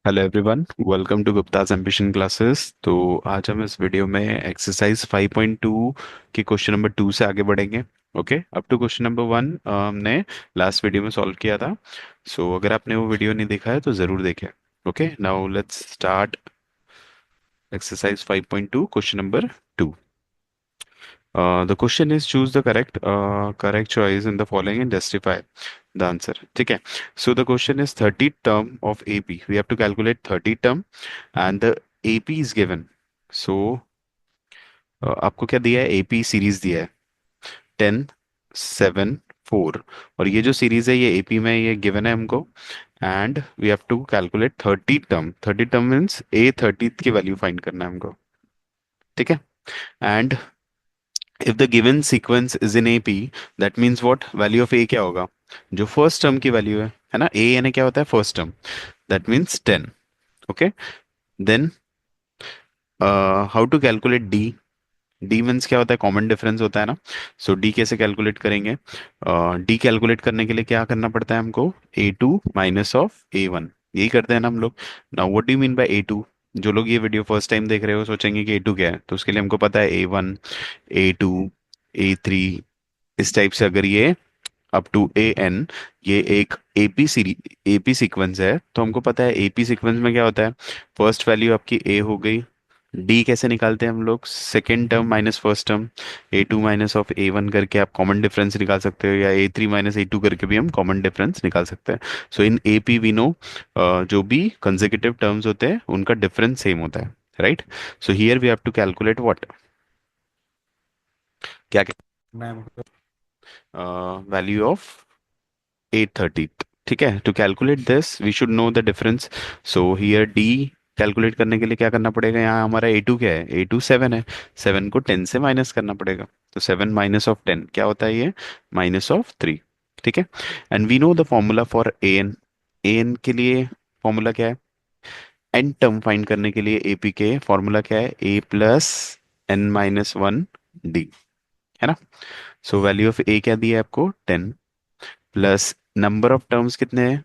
Hello everyone, welcome to Gupta's ambition classes. तो आज हम इस वीडियो में एक्सरसाइज 5.2 के क्वेश्चन नंबर 2 से आगे बढ़ेंगे। Okay, up to question number 1 हमने लास्ट वीडियो में सॉल्व किया था। सो अगर आपने वो वीडियो नहीं देखा है तो ज़रूर देखें। Okay, now let's start exercise 5.2 question number 2। The question is choose the correct choice in the following and justify the answer. ठीक है। So the question is 30 term of AP, we have to calculate 30 term and the AP is given. So आपको क्या दिया है, AP series दिया है 10, 7, 4। और ये जो सीरीज है ये एपी में ये गिवन है हमको। And we have to calculate 30 term. 30 term means A 30 की वैल्यू फाइंड करना है हमको। ठीक है। And if the given sequence is in AP, that means what, value of A क्या होगा, जो फर्स्ट टर्म की वैल्यू है ना, ए यानी क्या होता है first term, that means 10। Okay, then how to calculate d. D means क्या होता है, कॉमन डिफरेंस होता है ना। सो डी कैसे कैलकुलेट करेंगे, डी कैलकुलेट करने के लिए क्या करना पड़ता है हमको, a two minus of a one, यही करते हैं ना हम लोग। Now what do you mean by a two. जो लोग ये वीडियो फर्स्ट टाइम देख रहे हो सोचेंगे कि ए टू क्या है, तो उसके लिए हमको पता है a one, a two, a three, इस टाइप से। अगर ये अप टू ए एन ये एक एपी सीरीज एपी सीक्वेंस है तो हमको पता है एपी सीक्वेंस में क्या होता है, फर्स्ट वैल्यू आपकी ए हो गई। डी कैसे निकालते हैं हम लोग, second term minus first term, a two minus of a one करके आप कॉमन डिफरेंस निकाल सकते हो, या a three minus a two करके भी हम कॉमन डिफरेंस निकाल सकते हैं। So in A P we know जो भी कंसेक्यूटिव टर्म्स होते हैं उनका डिफरेंस सेम होता है, right. So here we have to calculate what, क्या मैम, वैल्यू ऑफ 830। ठीक है, to calculate this we should know the difference. So here d calculate करने के लिए क्या करना पड़ेगा, यहाँ हमारा ए टू क्या है, ए टू 7 है, 7 को 10 से माइनस करना पड़ेगा। तो 7 माइनस ऑफ 10 क्या होता है, ये माइनस ऑफ 3। ठीक है। And we know the formula for a n. A n के लिए फॉर्मूला क्या है, एन टर्म फाइंड करने के लिए एपी के फॉर्मूला क्या है, a plus n minus one D, है ना। सो वैल्यू ऑफ ए क्या दी है आपको, 10, प्लस नंबर ऑफ टर्म्स कितने हैं,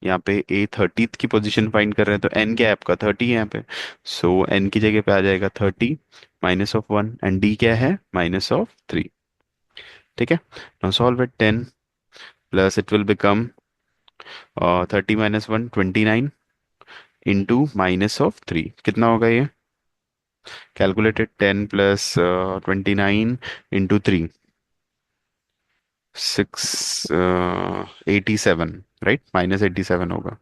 यहाँ पे ए 30th की पोजीशन फाइंड कर रहे हैं तो एन क्या है आपका 30 है यहाँ पे। सो एन की जगह पे आ जाएगा 30 माइनस ऑफ 1, एंड डी क्या है माइनस ऑफ 3। ठीक है। Now solve it, 10 plus it will become 30 minus 1 29 into minus of 3, कितना होगा ये, calculated 10 plus 29 into 3, 6 87, right, minus 87 होगा।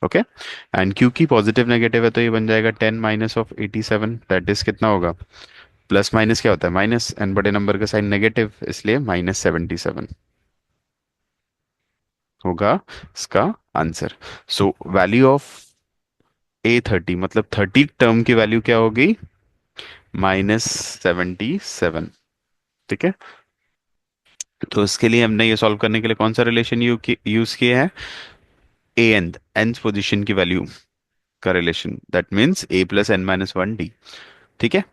ओके। एंड क्योंकि पॉजिटिव नेगेटिव है तो ये बन जाएगा 10 माइनस ऑफ 87, दैट इज कितना होगा, प्लस माइनस क्या होता है माइनस, एंड बड़े नंबर का साइन नेगेटिव इसलिए माइनस 77 होगा इसका आंसर। सो वैल्यू ऑफ ए 30 मतलब 30 टर्म की वैल्यू क्या होगी, -77। ठीक है। तो इसके लिए हमने ये सॉल्व करने के लिए कौन सा रिलेशन यूज किया है, ए एंड एंड पोजिशन की वैल्यू का relation, that means a plus n minus one d. ठीक है।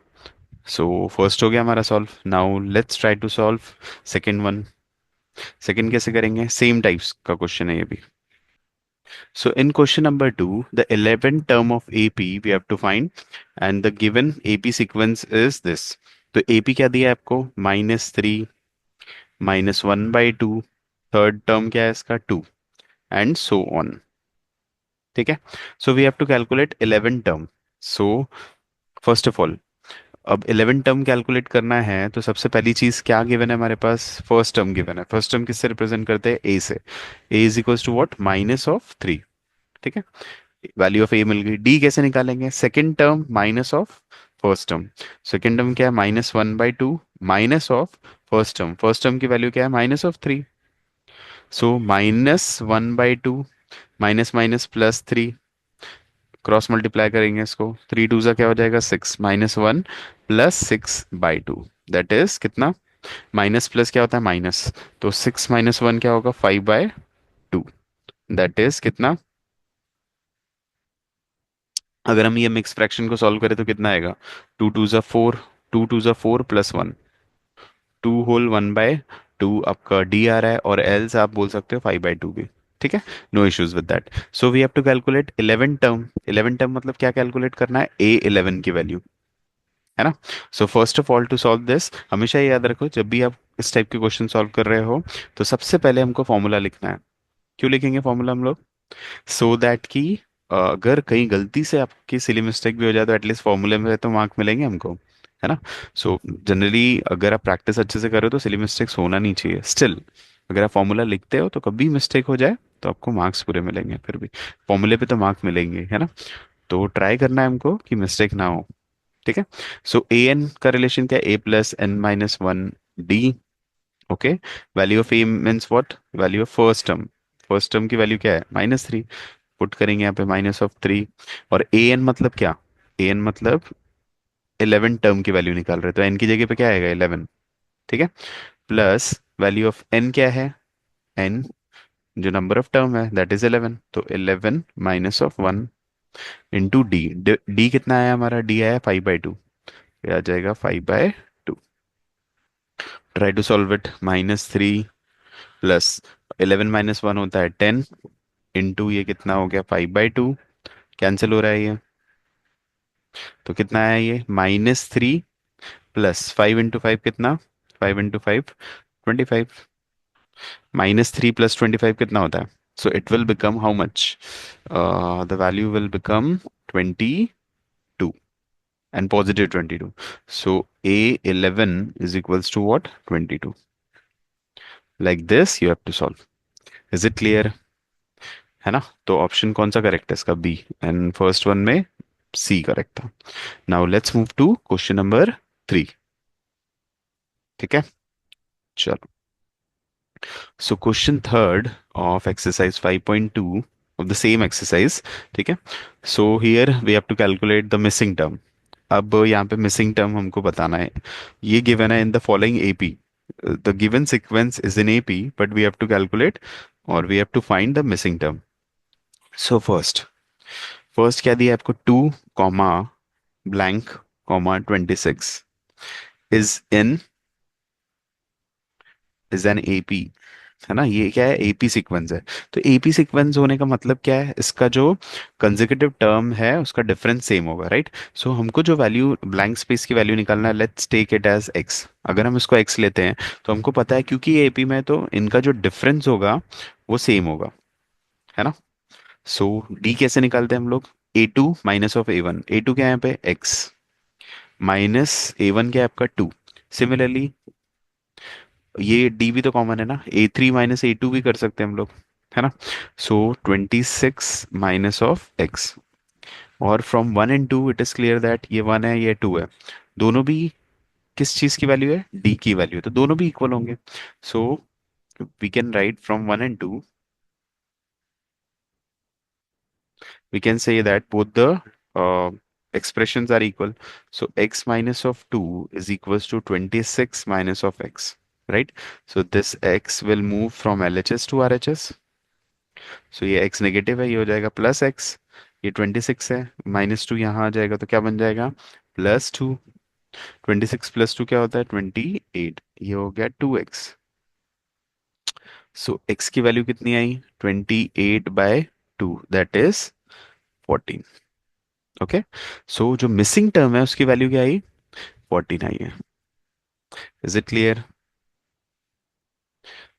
सो फर्स्ट हो गया हमारा solve. Now let's try to solve second one. Second कैसे करेंगे, सेम टाइप्स का क्वेश्चन है ये भी। So in question number 2 the 11th term of AP we have to find and the given AP sequence is this. तो AP क्या दिया है आपको, -3, -1/2, थर्ड टर्म क्या है इसका 2, एंड सो ऑन। ठीक है। So we have to calculate 11 term. So first of all, अब 11 टर्म कैलकुलेट करना है तो सबसे पहली चीज क्या गिवन है हमारे पास, फर्स्ट टर्म गिवन है। फर्स्ट टर्म किससे रिप्रेजेंट करते हैं, ए से। ए इज इक्वल्स टू व्हाट, -3। ठीक है, वैल्यू ऑफ ए मिल गई। डी कैसे निकालेंगे, second term minus of first term. Second term क्या है, -1/2 minus of first term. First term की वैल्यू क्या है, -3। सो -1/2 माइनस माइनस +3, क्रॉस मल्टीप्लाई करेंगे इसको, 3 टू सा क्या हो जाएगा 6, -1 प्लस 6/2, दैट इज कितना, माइनस प्लस क्या होता है माइनस, तो 6 माइनस 1 क्या होगा 5/2, दैट इज कितना। अगर हम ये मिक्स फ्रैक्शन को सॉल्व करें तो कितना आएगा, 2 टू सा 4, 2 टू सा 4 प्लस 1, 2 होल 1/2 आपका डी आ रहा है, और एल्स आप बोल सकते हो 5/2 भी। ठीक है, no issues with that. So we have to calculate 11 term. 11 term मतलब क्या कैलकुलेट करना है, A11 की वैल्यू, है ना। So first of all to solve this, हमेशा ये याद रखो जब भी आप इस टाइप के क्वेश्चन सॉल्व कर रहे हो तो सबसे पहले हमको फॉर्मूला लिखना है। क्यों लिखेंगे फॉर्मूला हम लोग, सो दैट कि अगर कहीं गलती से आपकी सिली मिस्टेक भी हो जाए तो एटलीस्ट फॉर्मूले में तो मार्क मिलेंगे हमको, है ना। सो जनरली अगर आप प्रैक्टिस अच्छे से करो तो सिली मिस्टेक्स होना नहीं चाहिए। स्टिल अगर आप फॉर्मूला लिखते हो तो कभी मिस्टेक हो जाए तो आपको मार्क्स पूरे मिलेंगे, फिर भी फॉर्मूले पे तो मार्क मिलेंगे, है ना। तो ट्राई करना है हमको कि मिस्टेक ना हो, ठीक है। सो ए एन का रिलेशन क्या है, A+n-1 D। Okay, value of A means what, value of first term. First term की वैल्यू क्या है, -3, पुट करेंगे यहाँ पे -3। और ए एन मतलब क्या, ए एन मतलब 11 टर्म की वैल्यू निकाल रहे हैं, तो एन की जगह पे क्या आएगा, 11, ठीक है। प्लस वैल्यू ऑफ एन क्या है, एन जो नंबर ऑफ टर्म है दैट इज 11, तो 11 - 1 इंटू डी। डी कितना आया हमारा, डी आया 5/2, ये आ जाएगा 5/2। Try to solve it, -3 plus 11 - 1 होता है 10, इंटू ये कितना हो गया 5/2, कैंसिल हो रहा है ये, तो कितना आया ये -3 प्लस 5 × 5 कितना, 5 × 5 25, -3 + 25 कितना होता है, सो it will become how much, the value will become 22 and +22, so A11 is equals to what, 22। like this you have to solve, is it clear, है ना। तो ऑप्शन कौन सा करेक्ट है इसका, बी, एंड फर्स्ट वन में see correct था। Now let's move to question number 3, ठीक है, चलो। So question third of exercise 5.2 of the same exercise, ठीक है। So here we have to calculate the missing term. अब यहाँ पे मिसिंग टर्म हमको बताना है, ये गिवन है in the following AP, the given sequence is in AP but we have to calculate और we have to find the missing term. So first, first क्या दिया है आपको, 2 comma blank comma 26 is in, is an AP, है ना। ये क्या है, एपी सीक्वेंस है। तो एपी सीक्वेंस होने का मतलब क्या है, इसका जो कंसेक्यूटिव टर्म है उसका डिफरेंस सेम होगा, राइट। सो हमको जो वैल्यू ब्लैंक स्पेस की वैल्यू निकालना है, let's take it as x. अगर हम इसको एक्स लेते हैं तो हमको पता है क्योंकि ये एपी में है, तो इनका जो डिफरेंस होगा वो सेम होगा, है ना। सो डी कैसे निकालते हैं हम लोग, A2 - A1, A2 क्या है यहाँ पे एक्स, -A1 क्या है आपका 2। सिमिलरली ये डी भी तो कॉमन है ना, A3 - A2 भी कर सकते हैं हम लोग, है ना। सो 26 माइनस ऑफ एक्स, और from 1 and 2 it is clear that ये 1 है ये 2 है, दोनों भी किस चीज की वैल्यू है, डी की वैल्यू, तो दोनों भी इक्वल होंगे। So we can write from 1 and 2, we can say that both the expressions are equal. So x minus of 2 is equals to 26 minus of x, right? So this x will move from LHS to RHS. So ये x negative है, ये हो जाएगा plus x, ये 26 है, -2 यहाँ आ जाएगा तो क्या बन जाएगा, +2। 26 + 2 क्या होता है, 28, ये हो गया 2x। सो x की वैल्यू कितनी आई, 28/2, दैट इज 14। ओके, सो जो मिसिंग टर्म है उसकी वैल्यू क्या आई, 14 आई है। Is it clear,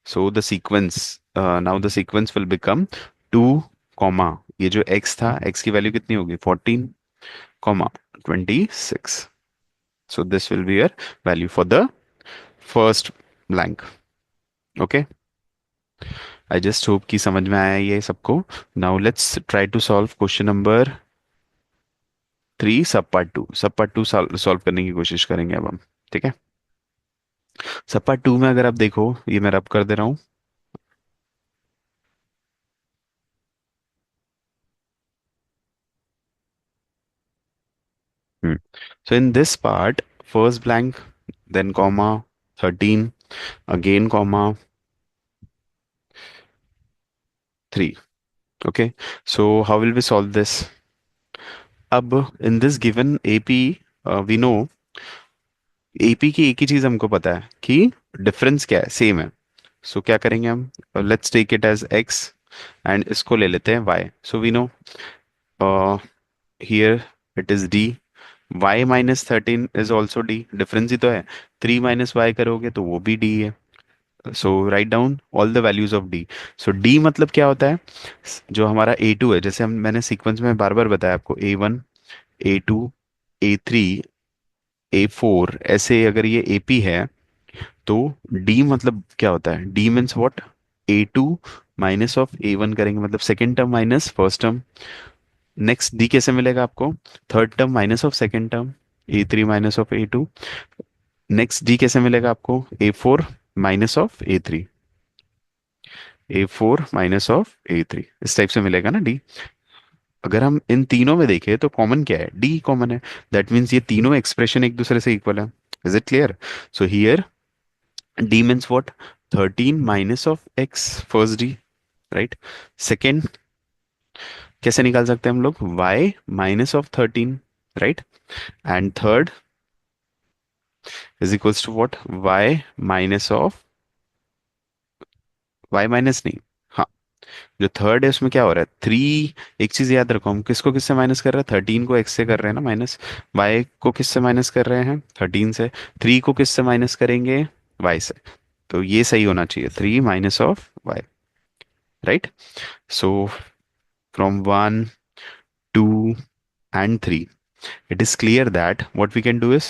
so the sequence, now the sequence will become 2 comma, ये जो x था, x की वैल्यू कितनी होगी 14 comma 26। So this will be your value for the first blank. Okay, I just hope कि समझ में आया ये सबको। Now let's try to solve question number 3 sub part 2, सब पार्ट 2 सॉल्व करने की कोशिश करेंगे अब हम, ठीक है। सब पार्ट 2 में अगर आप देखो, ये मैं रब कर दे रहा हूँ। So in this part, first blank, then comma, 13, again comma, 3. Okay. So how will we solve this? अब in this given AP, we know AP की एक ही चीज हमको पता है कि डिफरेंस क्या है, सेम है। सो क्या करेंगे हम, let's take it as x। And इसको ले लेते हैं y. So we know here it is d. y minus 13 is also d, difference ही तो है. 3 माइनस वाई करोगे तो वो भी d है. So right down all the values of d. So d मतलब क्या होता है, जो हमारा a2 है, जैसे हम मैंने सीक्वेंस में बार बार बताया आपको, a1, a2, a3, a4, ऐसे अगर ये ap है तो d मतलब क्या होता है, d means what, a2 minus of a1 करेंगे, मतलब second term minus first term. Next d कैसे मिलेगा आपको, third term minus of second term, a3 minus of a2. Next d कैसे मिलेगा आपको, a4 minus of a3, a4 minus of a3, इस type से मिलेगा ना d. अगर हम इन तीनों में देखें तो कॉमन क्या है, d कॉमन है. दैट मीन्स ये तीनों एक्सप्रेशन एक दूसरे से इक्वल है. Is it clear? So here d means what, 13 minus of x, first d, right? Second कैसे निकाल सकते हैं हम लोग, y minus of 13, right? And third is equals to what, y minus of, y minus नहीं, हाँ, जो थर्ड है उसमें क्या हो रहा है, थ्री. एक चीज याद रखो, हम किसको किससे माइनस कर रहे हैं, 13 को x से कर रहे हैं ना माइनस, y को किससे माइनस कर रहे हैं, 13 से. 3 को किससे माइनस करेंगे, y से. तो ये सही होना चाहिए, 3 minus of y, right. So from 1, 2 and 3, it is clear that what we can do is,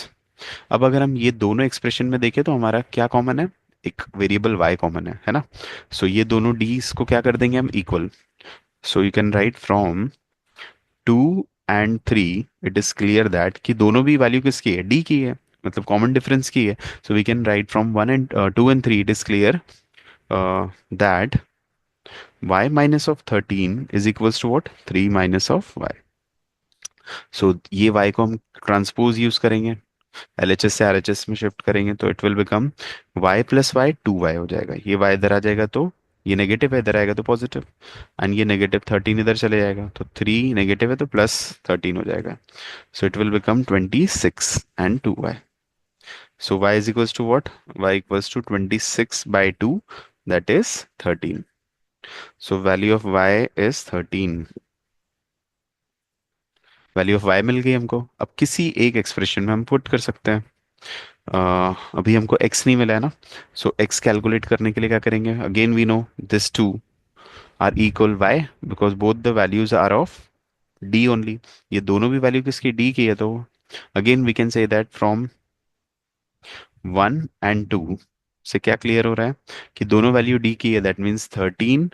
अब अगर हम ये दोनों एक्सप्रेशन में देखें तो हमारा क्या कॉमन है, एक वेरिएबल y कॉमन है ना. सो ये दोनों d's को क्या कर देंगे हम, equal. So you can write from 2 and 3, it is clear that कि दोनों भी वैल्यू किसकी है, d की है, मतलब कॉमन डिफरेंस की है. So we can write from 1 and 2 and 3, it is clear that y minus of 13 is equals to what, 3 minus of y. So ये y को हम ट्रांसपोज यूज करेंगे, एलएचएस से आरएचएस में शिफ्ट करेंगे, तो it will become y plus y 2y हो जाएगा. ये y इधर आ जाएगा तो ये नेगेटिव है, इधर आएगा तो पॉजिटिव. एंड ये नेगेटिव 13 इधर चले जाएगा, तो 3 नेगेटिव है तो प्लस 13 हो जाएगा. So it will become 26 and 2y. So y is equals to what, y equals to 26/2, that is 13. So value of y is 13. Value of y मिल गई हमको. अब किसी एक एक्सप्रेशन में हम पुट कर सकते हैं. अभी हमको x नहीं मिला है ना. सो x कैलकुलेट करने के लिए क्या करेंगे, again we know this two are equal y, because both the values are of d only. ये दोनों भी वैल्यू किसकी, d की है. तो again we can say that from 1 and 2 से क्या क्लियर हो रहा है कि दोनों वैल्यू d की है, that means 13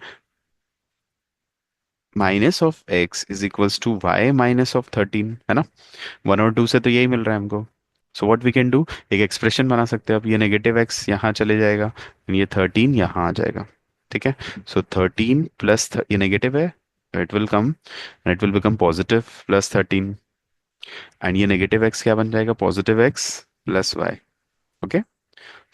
minus of x is equals to y minus of 13, है ना. 1 और 2 से तो यही मिल रहा है हमको. So what we can do, एक एक्सप्रेशन बना सकते हैं. अब ये नेगेटिव एक्स यहाँ चले जाएगा, and ये 13 यहाँ आ जाएगा. ठीक है. सो 13 प्लस, ये नेगेटिव है, it will come and it will become positive plus 13. And ये नेगेटिव एक्स क्या बन जाएगा, positive x plus y. Okay.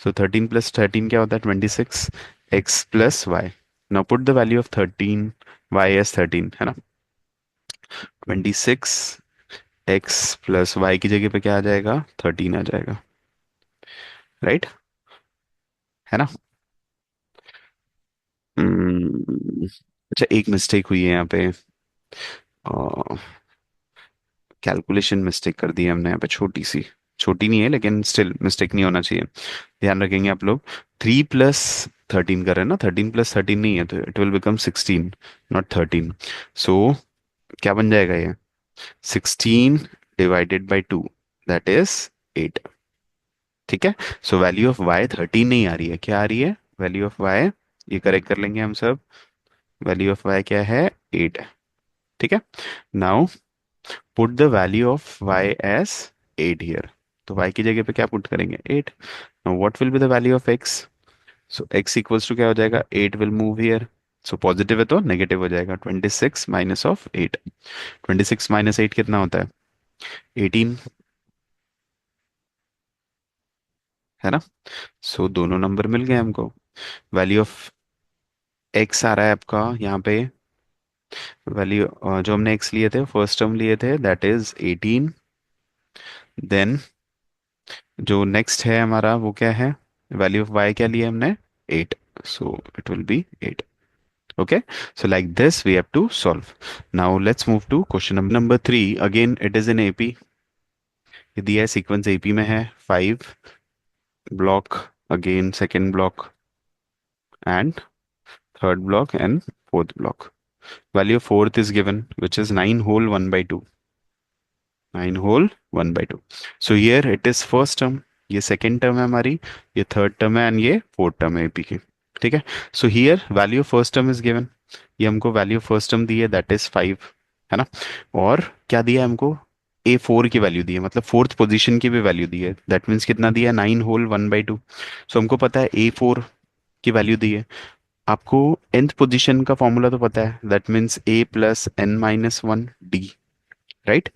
So 13 plus 13 क्या होता है, 26 x plus y. Now put the value of 13, y is 13, है ना. 26 एक्स प्लस वाई की जगह पे क्या आ जाएगा, 13 आ जाएगा, राइट, है ना. अच्छा, एक मिस्टेक हुई है यहाँ पे, कैलकुलेशन मिस्टेक कर दी है हमने यहाँ पे, छोटी सी. छोटी नहीं है लेकिन स्टिल मिस्टेक नहीं होना चाहिए, ध्यान रखेंगे आप लोग. 3 प्लस 13 कर रहे हैं ना, 13 प्लस 13 नहीं है, तो इट विल बिकम 16, नॉट 13. सो क्या बन जाएगा ये, 16 डिवाइडेड बाई 2, दैट इज 8. ठीक है. सो वैल्यू ऑफ y 13 नहीं आ रही है, क्या आ रही है, वैल्यू ऑफ y, ये करेक्ट कर लेंगे हम सब. वैल्यू ऑफ y क्या है, 8 है. ठीक है. Now put the value of y as 8 here. तो y की जगह पे क्या पुट करेंगे, 8. Now what will be the value of x. So x equals to क्या हो जाएगा, 8 will move here. So positive है तो नेगेटिव हो जाएगा, 26 माइनस ऑफ 8. 26 माइनस 8 कितना होता है, 18, है ना. सो दोनों नंबर मिल गए हमको. वैल्यू ऑफ x आ रहा है आपका यहाँ पे, वैल्यू जो हमने x लिए थे, फर्स्ट टर्म लिए थे, दैट इज 18. देन जो नेक्स्ट है हमारा वो क्या है, वैल्यू ऑफ y क्या लिया हमने, 8. सो it will be 8. Okay, so like this we have to solve. Now let's move to question number 3. Again it is in AP. ये दिया है सीक्वेंस AP में है 5 block, again second block and third block and fourth block. Value of fourth is given, which is 9 whole 1 by 2. 9 whole 1 by 2. So here it is first term, ये second term है हमारी, ये third term है and ये fourth term है AP की. ठीक है. So here value of first term is given. ये हमको value of first term दी है, that is 5, है ना. और क्या दिया है हमको, A4 की वैल्यू दी है, मतलब फोर्थ पोजीशन की भी वैल्यू दी है. दैट मीन्स कितना दिया है, 9 होल 1 बाई 2. सो हमको पता है A4 की वैल्यू दी है. आपको nth पोजीशन का फॉर्मूला तो पता है, that means A plus n minus one d, right.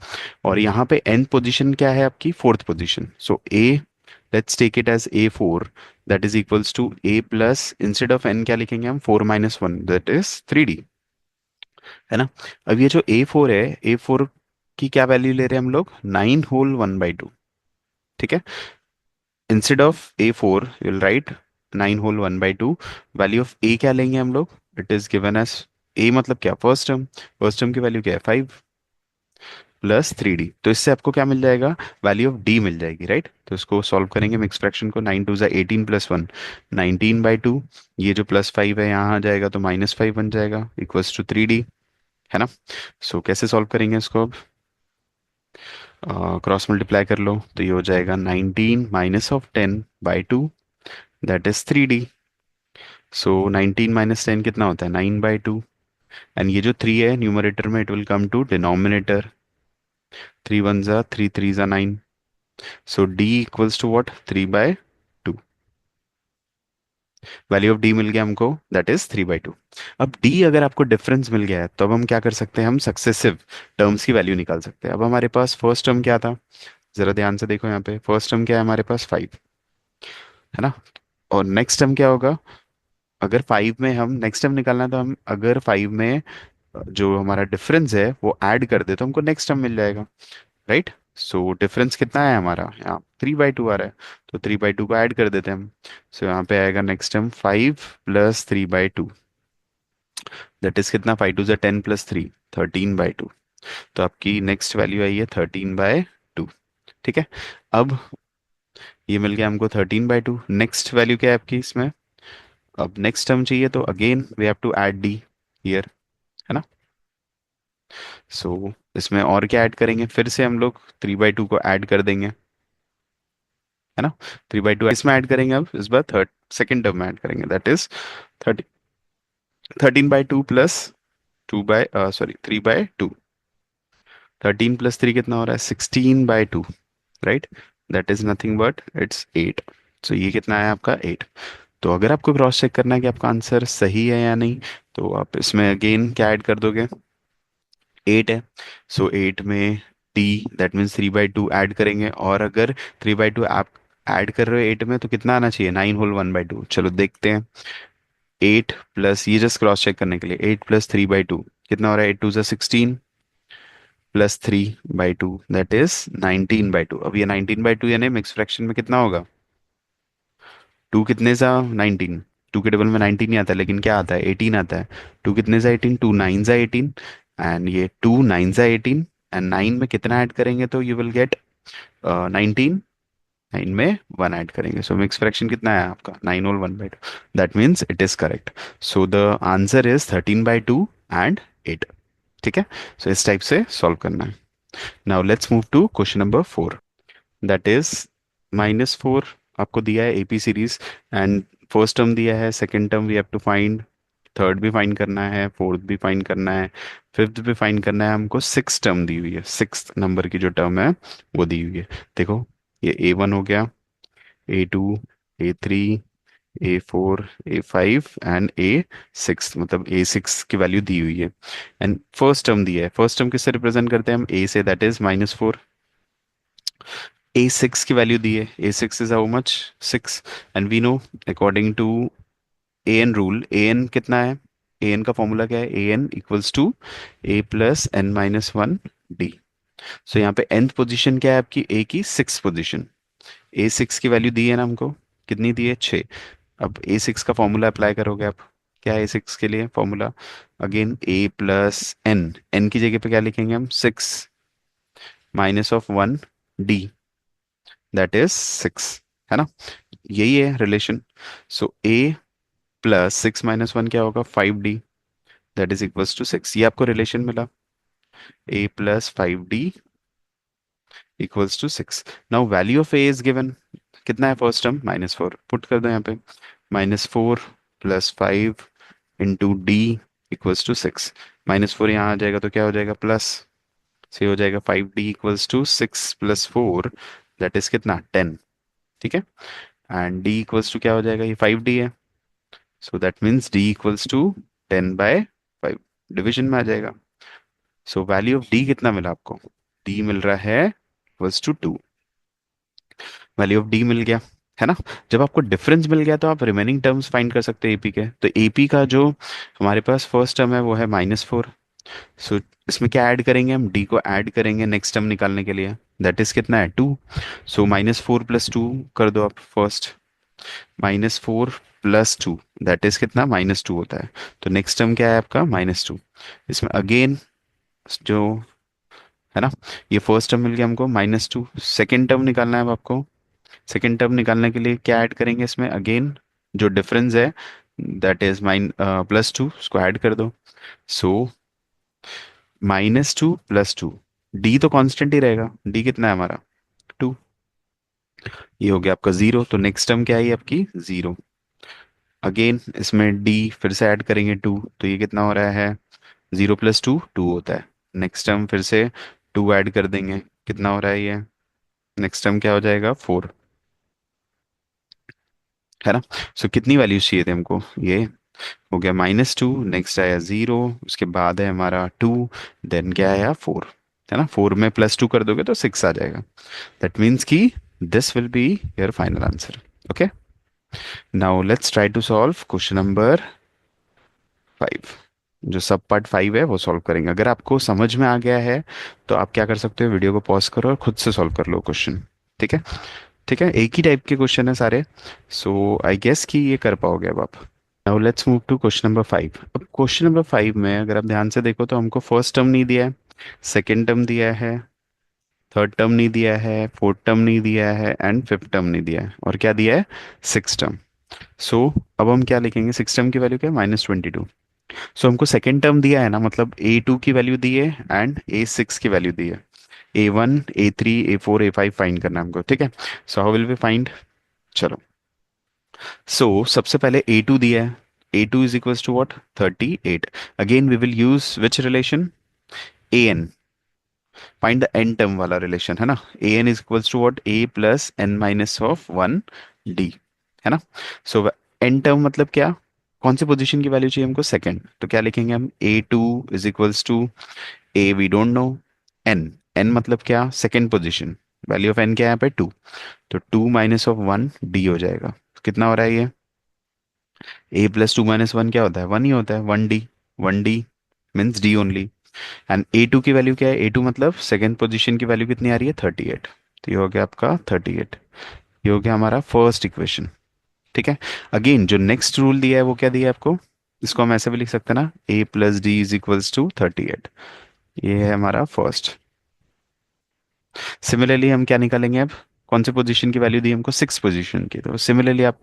और यहाँ पे nth पोजीशन क्या है आपकी, fourth position. So A, let's take it as A4, that is equals to A plus, instead of n क्या लिखेंगे हम, 4 minus one, that is 3D, है ना. अब ये जो A4 है, A4 की क्या वैल्यू ले रहे हैं हम लोग, 9 होल 1 बाई 2. ठीक है. Instead of A4 you will write 9 whole 1 by 2. Value of A क्या लेंगे हम लोग, it is given as A मतलब क्या, फर्स्ट टर्म. फर्स्ट टर्म की वैल्यू क्या है, 5 प्लस 3D. तो इससे आपको क्या मिल जाएगा, वैल्यू ऑफ D मिल जाएगी, राइट. तो इसको सॉल्व करेंगे मिक्स फ्रैक्शन को. 9 टू ज़ा 18 प्लस 1, 19 बाई 2. ये जो प्लस 5 है यहाँ आ जाएगा तो माइनस 5 बन जाएगा, इक्वल्स टू 3D, है ना. सो कैसे सॉल्व करेंगे इसको, अब क्रॉस मल्टीप्लाई कर लो तो ये हो जाएगा 19 minus of 10 by 2, that is 3D. So 19 minus 10 कितना होता है, 9 बाई 2. एंड ये जो 3 है न्यूमरेटर में, it will come to denominator. 3 one ज़ा 3, 3 ज़ा 9. So D equals to what, 3 by 2. Value of D मिल गया हमको, दैट इज 3 बाई 2. अब D अगर आपको डिफरेंस मिल गया है तो अब हम क्या कर सकते हैं, हम सक्सेसिव टर्म्स की वैल्यू निकाल सकते हैं. अब हमारे पास फर्स्ट टर्म क्या था, जरा ध्यान से देखो यहाँ पे. फर्स्ट टर्म क्या है हमारे पास, 5, है ना. और नेक्स्ट टर्म क्या होगा, अगर 5 में हम नेक्स्ट टर्म निकालना है तो हम अगर 5 में जो हमारा डिफरेंस है वो ऐड कर दे तो हमको नेक्स्ट टर्म मिल जाएगा, राइट. सो डिफरेंस कितना है हमारा, यहाँ 3 बाई 2 आ रहा है, तो 3 बाई 2 को ऐड कर देते हैं हम. सो यहाँ पे आएगा next term 5 plus 3 by 2, that is कितना, 5 टू ज़ा 10 प्लस 3, 13 बाई 2. तो आपकी नेक्स्ट वैल्यू आई है 13 बाय 2. ठीक है. अब ये मिल गया हमको 13 बाई 2. नेक्स्ट वैल्यू क्या है आपकी इसमें, अब नेक्स्ट टर्म चाहिए तो again we have to add D here, है ना. सो इसमें और क्या ऐड करेंगे, फिर से हम लोग 3 बाई 2 को ऐड कर देंगे, है ना. 3 बाई 2 इसमें ऐड करेंगे, अब इस बार थर्ड सेकेंड टर्म में ऐड करेंगे, that is 30, 13 by 2 plus 2 by, sorry 3 by 2. 13 plus 3 कितना हो रहा है, 16 by 2, right. That is nothing but it's 8. सो ये कितना है आपका 8. तो अगर आपको क्रॉस चेक करना है कि आपका आंसर सही है या नहीं, तो आप इसमें अगेन क्या ऐड कर दोगे, 8 है. सो 8 में D, that means 3 by 2 add करेंगे. और अगर 3 बाई 2 आप ऐड कर रहे हो 8 में तो कितना आना चाहिए, 9 होल 1 बाई 2. चलो देखते हैं. 8 प्लस, ये जस्ट क्रॉस चेक करने के लिए, 8 प्लस 3 बाई 2 कितना हो रहा है, 8 टू ज़ा 16 plus 3 by 2, that is 19 by 2. अब ये 19 बाई 2 यानी मिक्स फ्रैक्शन में कितना होगा, 2 कितने सा 19. 2 के टेबल में 19 नहीं आता, लेकिन क्या आता है, 18 आता है. 2 कितने सा 18, 2 9 सा 18. एंड ये 2 9 सा 18. एंड 9 में कितना ऐड करेंगे तो यू विल गेट 19. 9 में 1 ऐड करेंगे. सो मिक्स फ्रैक्शन कितना है आपका, 9 और 1 by 2. That means it is correct. So the answer is 13 by 2 and 8. ठीक है. सो इस टाइप से सॉल्व करना है. Now let's move to question number 4, that is -4. आपको दिया है AP series and first term दिया है, second term we have to find, third भी फाइंड करना है, फोर्थ भी फाइंड करना है, फिफ्थ भी फाइंड करना है. हमको सिक्स टर्म दी हुई है, सिक्स नंबर की जो टर्म है वो दी हुई है. देखो ये A1 हो गया, A2, A3, A4, A5 and A6, मतलब A6 की वैल्यू दी हुई है. एंड फर्स्ट टर्म दिया है, फर्स्ट टर्म किससे रिप्रेजेंट करते हैं हम, A से, दैट इज -4. A6 की वैल्यू दी है, A6 is how much, 6. And we know according to AN rule, AN कितना है, AN का फॉर्मूला क्या है, AN equals to A plus n minus one d. So यहाँ पे nth पोजीशन क्या है आपकी, A की 6th पोजीशन. A6 की वैल्यू दी है ना हमको, कितनी दी है, 6. अब A6 का फॉर्मूला अप्लाई करोगे आप, क्या है सिक्स के लिए formula? Again a plus n, n की जगह पे क्या लिखेंगे हम? Six minus of one d, that is six, है ना? यही है relation. So a plus six minus one क्या होगा? Five d, that is equals to six. ये आपको रिलेशन मिला, a plus five D equals to six. Now value of a is given, कितना है first term? Minus four, put कर दो यहाँ पे। Minus four plus five into D equals to six. Minus four यहाँ आ जाएगा तो क्या हो जाएगा? प्लस, से हो जाएगा five D equals to six plus four, that is कितना? टेन। ठीक है, एंड डी इक्वल्स टू क्या हो जाएगा? ये फाइव डी है, so that means D equals to ten by five, division में आ जाएगा। सो वैल्यू ऑफ डी कितना मिला आपको? डी मिल रहा है equals to two. Value of d मिल गया, है ना? जब आपको डिफरेंस मिल गया तो आप रिमेनिंग टर्म्स फाइंड कर सकते हैं एपी के। तो एपी का जो हमारे पास फर्स्ट टर्म है वो है माइनस फोर। सो इसमें क्या ऐड करेंगे हम? डी को ऐड करेंगे नेक्स्ट टर्म निकालने के लिए, दैट इज कितना है? Two. So minus four plus two कर दो आप first, minus four plus two, that is कितना? माइनस टू होता है। तो नेक्स्ट टर्म क्या है आपका? Minus two. इसमें अगेन जो है ना, ये फर्स्ट टर्म मिल गया हमको माइनस टू। सेकेंड टर्म निकालना है अब आपको। सेकेंड टर्म निकालने के लिए क्या ऐड करेंगे इसमें? अगेन जो डिफरेंस है that is mine plus two, उसको ऐड कर दो। So minus two plus two, D तो कांस्टेंट ही रहेगा, डी कितना है हमारा? टू। ये हो गया आपका जीरो, तो नेक्स्ट टर्म क्या आई आपकी? जीरो। अगेन इसमें डी फिर से ऐड करेंगे टू, तो ये कितना हो रहा है? जीरो प्लस टू टू होता है। नेक्स्ट टर्म फिर से टू ऐड कर देंगे, कितना हो रहा है ये? नेक्स्ट टर्म क्या हो जाएगा? फोर, है ना? सो कितनी वैल्यूज चाहिए थे हमको? ये हो गया माइनस टू, नेक्स्ट आया जीरो, उसके बाद है हमारा टू, देन क्या आया? फोर, है ना? फोर में प्लस टू कर दोगे तो सिक्स आ जाएगा। दैट मीन्स कि this will be your final answer. Okay, now let's try to solve question number five. जो सब पार्ट फाइव है वो सॉल्व करेंगे। अगर आपको समझ में आ गया है तो आप क्या कर सकते हो? वीडियो को पॉज करो और खुद से सॉल्व कर लो क्वेश्चन। ठीक है? ठीक है, एक ही टाइप के क्वेश्चन है सारे, सो आई गेस कि ये कर पाओगे अब आप। Now let's move to question number five. अब क्वेश्चन नंबर फाइव में अगर आप ध्यान से देखो तो हमको फर्स्ट टर्म नहीं दिया है, सेकेंड टर्म दिया है, थर्ड टर्म नहीं दिया है, फोर्थ टर्म नहीं दिया है, एंड फिफ्थ टर्म नहीं दिया है, और क्या दिया है? Six term. सो अब हम क्या लिखेंगे? सिक्स टर्म की वैल्यू क्या है? Minus twenty to. सो हमको सेकेंड टर्म दिया है ना, मतलब ए टू की वैल्यू दी है एंड ए सिक्स की वैल्यू दी है। A one, a three, a four, a five find करना है हमको। ठीक है, so how will we find? चलो, सो सबसे पहले ए टू दिया है, a two is equals to what? Thirty eight. Again we will use which relation? A n, find the n term वाला रिलेशन, है ना? A n is equals to what? A plus n minus of one D, है ना? सो N term मतलब क्या? कौन सी position की value चाहिए हमको? सेकंड। तो क्या लिखेंगे हम? A two is equals to a we don't know, n, n मतलब क्या? Second position. Value of n क्या है यहाँ पे? टू। तो two minus of one d हो जाएगा। तो कितना हो रहा है ये? A plus two minus one क्या होता है? वन ही होता है, one d. One d means d only. And a two की वैल्यू क्या है? ए टू मतलब सेकेंड पोजीशन की वैल्यू कितनी आ रही है? Thirty eight. तो ये हो गया आपका थर्टी एट। ये हो गया हमारा फर्स्ट इक्वेशन। ठीक है, अगेन जो नेक्स्ट रूल दिया है वो क्या दिया है आपको? इसको हम ऐसे भी लिख सकते हैं ना, a plus d is equals to thirty eight. ये है हमारा फर्स्ट। सिमिलरली हम क्या निकालेंगे अब? कौन से पोजीशन की वैल्यू दी हमको? सिक्स पोजीशन की। तो सिमिलरली आप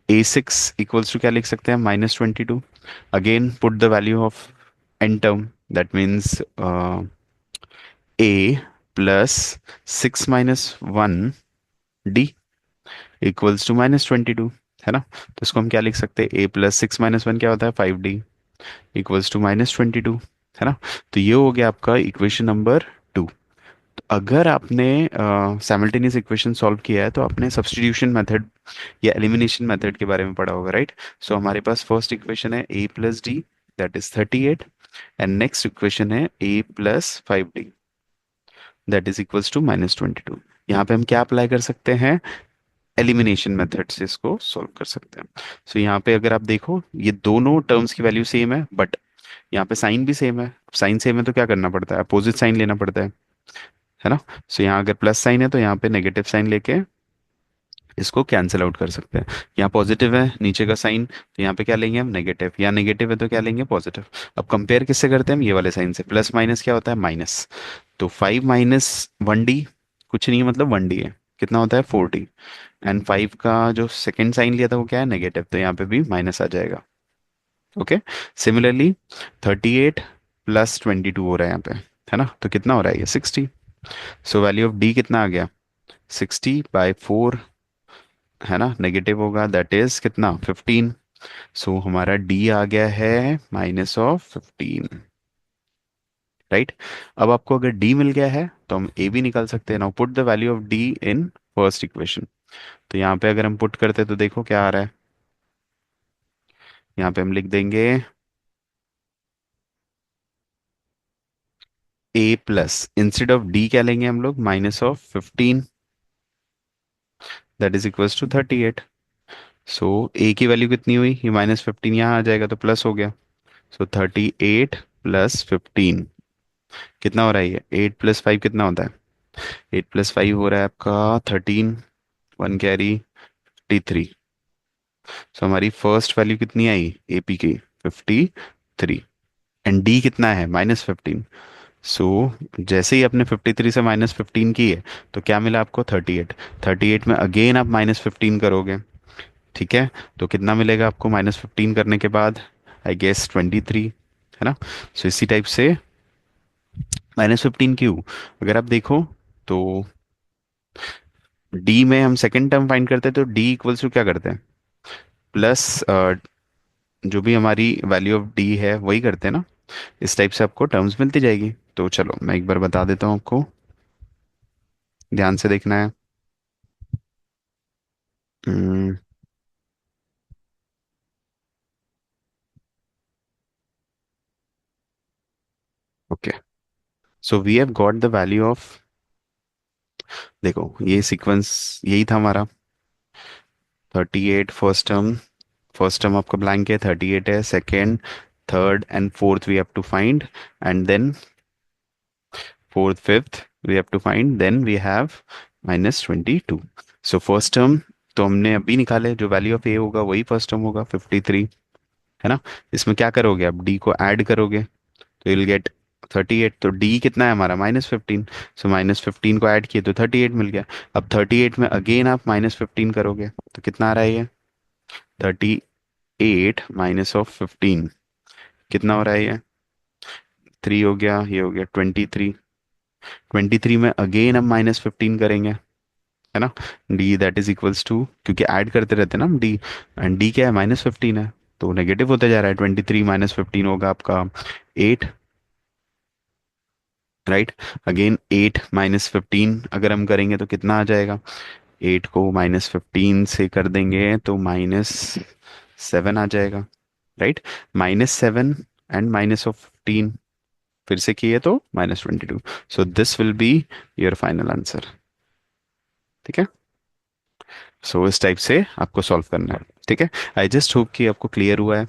ए सिक्स इक्वल्स टू क्या लिख सकते हैं? Minus twenty two. Again put the value of n term, that means a plus six minus one D equals to minus twenty two, है ना? तो इसको हम क्या लिख सकते हैं? A plus six minus one क्या होता है? Five D equals to minus twenty two, है ना? तो ये हो गया आपका इक्वेशन नंबर टू। तो अगर आपने साइमल्टेनियस इक्वेशन सॉल्व किया है तो आपने सब्स्टिट्यूशन मेथड या एलिमिनेशन मेथड के बारे में पढ़ा होगा, राइट? सो हमारे पास फर्स्ट इक्वेशन है a plus d, that is thirty eight, and next equation है a plus five d, that is equals to minus twenty two. यहाँ पे हम क्या अप्लाई कर सकते हैं? एलिमिनेशन मेथड से इसको सॉल्व कर सकते हैं। सो यहाँ पे अगर आप देखो ये दोनों टर्म्स की वैल्यू सेम है, बट यहाँ पे साइन भी सेम है। साइन सेम है तो क्या करना पड़ता है? अपोजिट साइन लेना पड़ता है ना? सो यहाँ अगर प्लस साइन है तो यहाँ पे नेगेटिव साइन लेके इसको कैंसिल आउट कर सकते हैं। यहाँ पॉजिटिव है नीचे का साइन, तो यहाँ पे क्या लेंगे हम नेगेटिव, यहाँ नेगेटिव है तो क्या लेंगे पॉजिटिव। अब कंपेयर किससे करते हैं हम, ये वाले साइन से, प्लस माइनस क्या होता है माइनस। तो 5 - 1d कुछ नहीं है, मतलब 1d है, कितना होता है 4d। एंड 5 का जो सेकंड साइन लिया था वो क्या है नेगेटिव, तो यहाँ पे भी माइनस आ जाएगा। ओके। सिमिलरली 38 + 22 हो रहा है यहाँ पे, है ना, तो कितना हो रहा है ये 60। सो वैल्यू ऑफ डी कितना आ गया 60/4, है ना, नेगेटिव होगा, दैट इज कितना 15। सो हमारा डी आ गया है -15। राइट। अब आपको अगर डी मिल गया है तो हम ए भी निकाल सकते हैं। Now put the value of D in first equation. तो यहाँ पे अगर हम पुट करते हैं तो देखो क्या आ रहा है, यहाँ पे हम लिख देंगे ए प्लस, इंस्टेड ऑफ डी क्या लेंगे हम लोग -15, दैट इज इक्वल्स टू 38। सो ए की वैल्यू कितनी हुई, ये -15 यहाँ आ जाएगा तो प्लस हो गया। सो 38 + 15 कितना हो रहा है, ये 8 + 5 कितना होता है, 8 + 5 हो रहा है आपका 13, 1 कैरी 53। सो हमारी फर्स्ट वैल्यू कितनी आई एपी की 53। एंड डी कितना है -15। सो जैसे ही आपने 53 से -15 की है तो क्या मिला आपको 38। 38 में अगेन आप -15 करोगे, ठीक है, तो कितना मिलेगा आपको -15 करने के बाद, आई गेस 23, है ना। सो इसी टाइप से -15 क्यों, अगर आप देखो तो डी में हम सेकंड टर्म फाइंड करते हैं तो डी इक्वल्स टू क्या करते हैं, प्लस जो भी हमारी वैल्यू ऑफ डी है वही करते हैं ना। इस टाइप से आपको टर्म्स मिलती जाएगी। तो चलो मैं एक बार बता देता हूँ आपको, ध्यान से देखना है। Okay, so we have got the value of, देखो ये सीक्वेंस यही था हमारा। 38 फर्स्ट टर्म आपका ब्लैंक है, 38 है, second third and fourth we have to find, and then fourth fifth we have to find, then we have -22। So first term तो हमने अभी निकाले, जो वैल्यू ऑफ ए होगा वही फर्स्ट टर्म होगा 53, है ना। इसमें क्या करोगे, आप डी को ऐड करोगे तो you'll गेट 38। तो डी कितना है हमारा -15। सो -15 को ऐड किए तो 38 मिल गया। अब 38 में अगेन आप -15 करोगे तो कितना आ रहा है ये 38 -15 कितना हो रहा है ये 3 हो गया, ये हो गया 23। 23 में अगेन हम -15 करेंगे, है ना। D that is equals to, क्योंकि ऐड करते रहते हैं ना हम डी, एंड डी क्या है -15 है, तो नेगेटिव होते जा रहा है। 23 -15 होगा आपका 8, राइट। अगेन 8 - 15 अगर हम करेंगे तो कितना आ जाएगा, 8 को -15 से कर देंगे तो -7 आ जाएगा, राइट। -7 एंड -15 फिर से किए तो -22। सो this will be your final answer, ठीक है। सो इस टाइप से आपको सॉल्व करना है, ठीक है। आई जस्ट होप कि आपको क्लियर हुआ है।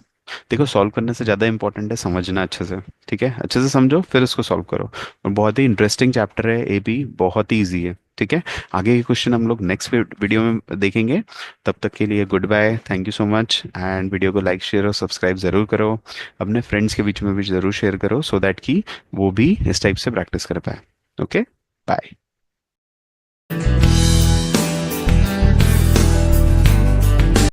देखो सॉल्व करने से ज़्यादा इंपॉर्टेंट है समझना अच्छे से, ठीक है, अच्छे से समझो फिर उसको सॉल्व करो। और बहुत ही इंटरेस्टिंग चैप्टर है ए बी, बहुत ही ईजी है, ठीक है। आगे के क्वेश्चन हम लोग नेक्स्ट वीडियो में देखेंगे। तब तक के लिए good bye, thank you so much, and video को लाइक शेयर और सब्सक्राइब ज़रूर करो। अपने फ्रेंड्स के बीच में भी ज़रूर शेयर करो, सो दैट कि वो भी इस टाइप से प्रैक्टिस कर पाए। Okay, bye.